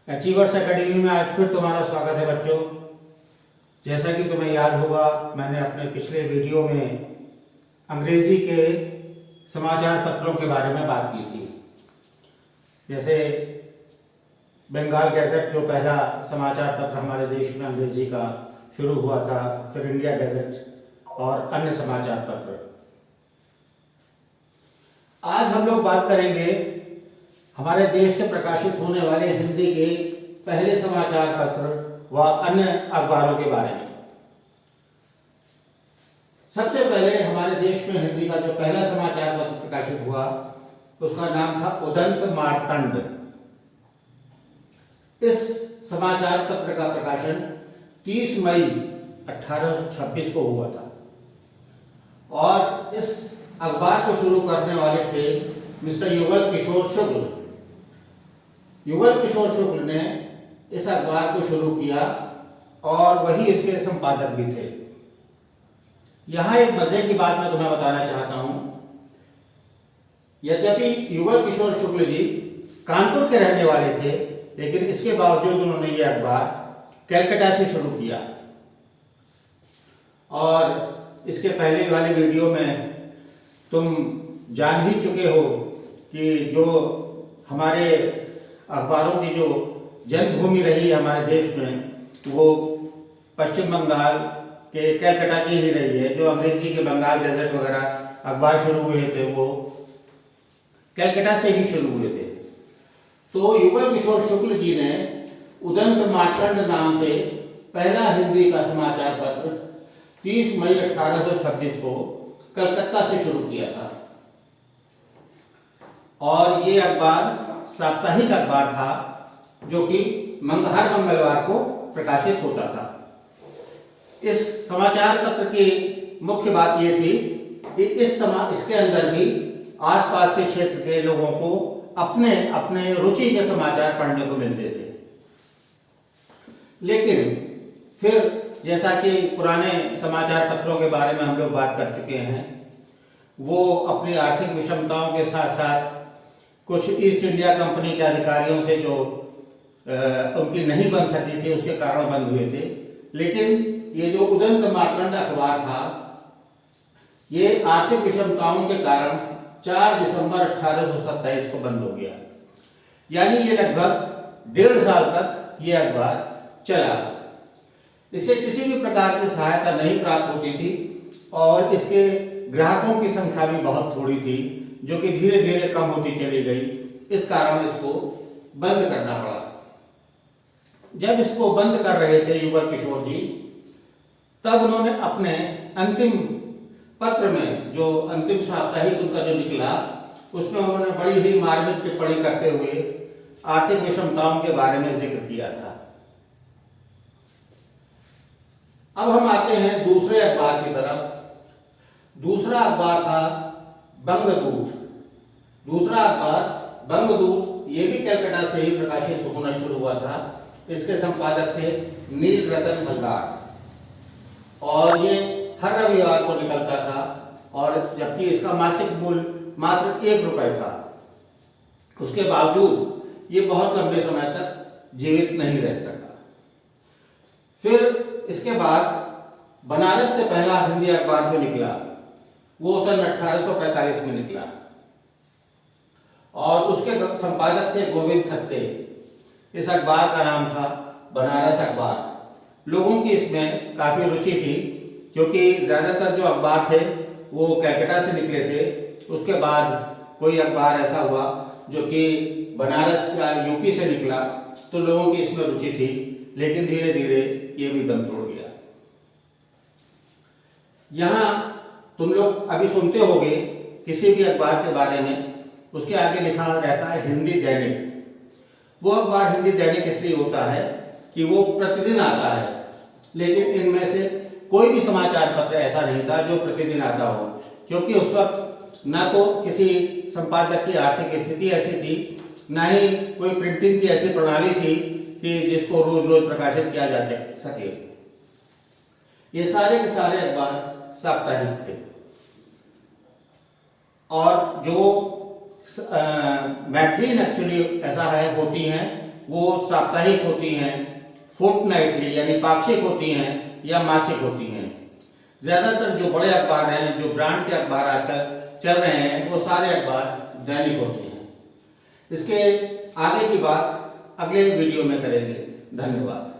Achievers academy में आज फिर तुम्हारा स्वागत है बच्चों। जैसा कि तुम्हें याद होगा, मैंने अपने पिछले वीडियो में अंग्रेजी के समाचार पत्रों के बारे में बात की थी। जैसे बंगाल गैजेट जो पहला समाचार पत्र हमारे देश में अंग्रेजी का शुरू हुआ था, फिर इंडिया गैजेट और अन्य समाचार पत्र। आज हम लोग बात करेंगे हमारे देश से प्रकाशित होने वाले हिंदी के पहले समाचार पत्र व अन्य अखबारों के बारे में। सबसे पहले हमारे देश में हिंदी का जो पहला समाचार पत्र प्रकाशित हुआ उसका नाम था उदंत मार्तंड। इस समाचार पत्र का प्रकाशन 30 मई 1826 को हुआ था और इस अखबार को शुरू करने वाले थे मिस्टर युगल किशोर शुक्ल। युगल किशोर शुक्ल ने इस अखबार को शुरू किया और वही इसके संपादक भी थे। यहां एक मजे की बात मैं तुम्हें बताना चाहता हूं। यद्यपि युगल किशोर शुक्ल जी कानपुर के रहने वाले थे, लेकिन इसके बावजूद उन्होंने यह अखबार कलकत्ता से शुरू किया। और इसके पहले वाले वीडियो में तुम जान ही चुके हो कि जो हमारे अखबारों की जो जन्मभूमि रही है हमारे देश में, वो पश्चिम बंगाल के कलकत्ता की ही रही है। जो अंग्रेजी के बंगाल गैजेट वगैरह अखबार शुरू हुए थे वो कलकत्ता से ही शुरू हुए थे। तो युगल किशोर शुक्ल जी ने उदंत मार्तंड नाम से पहला हिंदी का समाचार पत्र 30 मई 1826 को कलकत्ता से शुरू किया था। और ये अखबार साप्ताहिक अखबार था जो कि हर मंगलवार को प्रकाशित होता था। इस समाचार पत्र की मुख्य बात यह थी कि इसके अंदर भी आसपास के क्षेत्र के लोगों को अपने अपने रुचि के समाचार पढ़ने को मिलते थे। लेकिन फिर जैसा कि पुराने समाचार पत्रों के बारे में हम लोग बात कर चुके हैं, वो अपनी आर्थिक विषमताओं के साथ साथ कुछ ईस्ट इंडिया कंपनी के अधिकारियों से जो उनकी नहीं बन सकी थी उसके कारण बंद हुए थे। लेकिन ये जो उदंत मार्तंड अखबार था, ये आर्थिक विषमताओं के कारण 4 दिसंबर 1827 को बंद हो गया। यानी ये लगभग 1.5 साल तक ये अखबार चला। इसे किसी भी प्रकार की सहायता नहीं प्राप्त होती थी और इसके ग्राहकों की संख्या भी बहुत थोड़ी थी, जो कि धीरे धीरे कम होती चली गई। इस कारण इसको बंद करना पड़ा। जब इसको बंद कर रहे थे युगल किशोर जी, तब उन्होंने अपने अंतिम पत्र में, जो अंतिम साप्ताहिक उनका जो निकला, उसमें उन्होंने बड़ी ही मार्मिक टिप्पणी करते हुए आर्थिक विषमताओं के बारे में जिक्र किया था। अब हम आते हैं दूसरे अखबार की तरफ। दूसरा अखबार था बंगदूत। दूसरा अखबार बंगदूत ये भी कलकत्ता से ही प्रकाशित होना शुरू हुआ था। इसके संपादक थे नील रतन भंगार और ये हर रविवार को निकलता था, और जबकि इसका मासिक मूल्य मात्र 1 रुपये था। उसके बावजूद ये बहुत लंबे समय तक जीवित नहीं रह सका। फिर इसके बाद बनारस से पहला हिंदी अखबार जो निकला वो सन 1845 में निकला और उसके संपादक थे गोविंद खत्ते। इस अखबार का नाम था बनारस अखबार। लोगों की इसमें काफी रुचि थी, क्योंकि ज्यादातर जो अखबार थे वो कलकत्ता से निकले थे। उसके बाद कोई अखबार ऐसा हुआ जो कि बनारस या यूपी से निकला, तो लोगों की इसमें रुचि थी। लेकिन धीरे धीरे ये भी दम तोड़ गया। यहां तुम लोग अभी सुनते होगे किसी भी अखबार के बारे में, उसके आगे लिखा रहता है हिंदी दैनिक। वो अखबार हिंदी दैनिक इसलिए होता है कि वो प्रतिदिन आता है, लेकिन इनमें से कोई भी समाचार पत्र ऐसा नहीं था जो प्रतिदिन आता हो, क्योंकि उस वक्त ना तो किसी संपादक की आर्थिक स्थिति ऐसी थी, ना ही कोई प्रिंटिंग की ऐसी प्रणाली थी कि जिसको रोज रोज प्रकाशित किया जा सके। ये सारे के सारे अखबार साप्ताहिक थे। और जो मैगजीन एक्चुअली ऐसा है होती हैं वो साप्ताहिक होती हैं, फोर्टनाइटली यानी पाक्षिक होती हैं या मासिक होती हैं। ज़्यादातर जो बड़े अखबार हैं, जो ब्रांड के अखबार आजकल चल रहे हैं, वो सारे अखबार दैनिक होते हैं। इसके आगे की बात अगले वीडियो में करेंगे। धन्यवाद।